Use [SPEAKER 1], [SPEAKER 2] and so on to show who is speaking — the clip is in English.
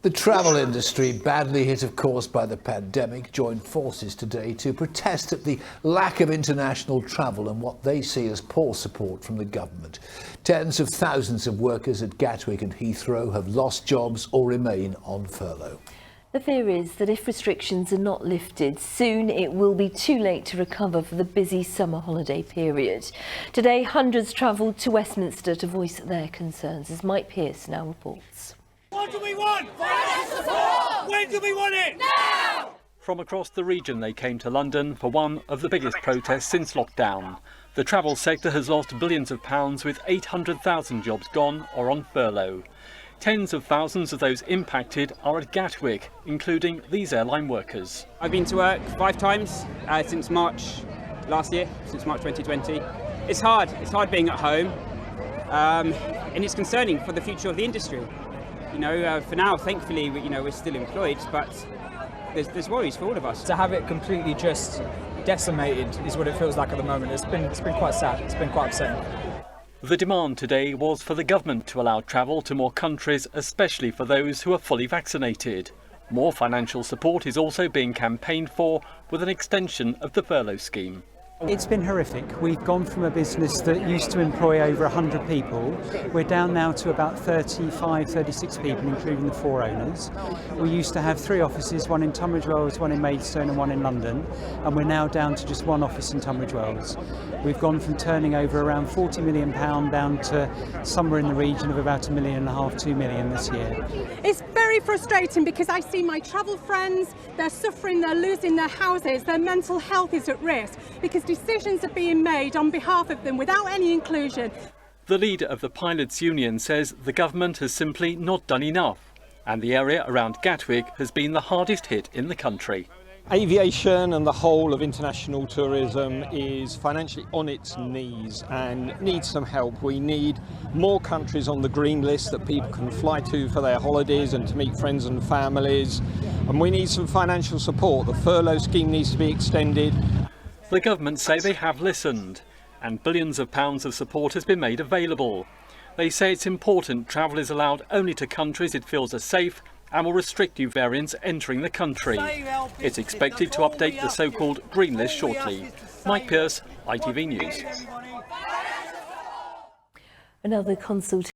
[SPEAKER 1] The travel industry, badly hit of course by the pandemic, joined forces today to protest at the lack of international travel and what they see as poor support from the government. Tens of thousands of workers at Gatwick and Heathrow have lost jobs or remain on furlough.
[SPEAKER 2] The fear is that if restrictions are not lifted, soon it will be too late to recover for the busy summer holiday period. Today, hundreds travelled to Westminster to voice their concerns, as Mike Pearce now reports.
[SPEAKER 3] What do we want? Financial support! When do we want it? Now!
[SPEAKER 4] From across the region they came to London for one of the biggest protests since lockdown. The travel sector has lost billions of pounds with 800,000 jobs gone or on furlough. Tens of thousands of those impacted are at Gatwick, including these airline workers.
[SPEAKER 5] I've been to work 5 times since March last year, since March 2020. It's hard being at home, and it's concerning for the future of the industry. You know, for now, thankfully, we're still employed, but there's worries for all of us.
[SPEAKER 6] To have it completely just decimated is what it feels like at the moment. It's been quite sad. It's been quite upsetting.
[SPEAKER 4] The demand today was for the government to allow travel to more countries, especially for those who are fully vaccinated. More financial support is also being campaigned for with an extension of the furlough scheme.
[SPEAKER 7] It's been horrific. We've gone from a business that used to employ over 100 people. We're down now to about 35, 36 people, including the 4 owners. We used to have 3 offices, one in Tunbridge Wells, one in Maidstone and one in London, and we're now down to just 1 office in Tunbridge Wells. We've gone from turning over around £40 million down to somewhere in the region of about £1.5 million, £2 million this year.
[SPEAKER 8] It's very frustrating because I see my travel friends, they're suffering, they're losing their houses, their mental health is at risk because decisions are being made on behalf of them without any inclusion.
[SPEAKER 4] The leader of the pilots' union says the government has simply not done enough, and the area around Gatwick has been the hardest hit in the country.
[SPEAKER 9] Aviation and the whole of international tourism is financially on its knees and needs some help. We need more countries on the green list that people can fly to for their holidays and to meet friends and families, and we need some financial support. The furlough scheme needs to be extended.
[SPEAKER 4] The government say they have listened, and billions of pounds of support has been made available. They say it's important travel is allowed only to countries it feels are safe and will restrict new variants entering the country. It's expected to update the so-called green list shortly. Mike Pearce, ITV News.
[SPEAKER 2] Another consultation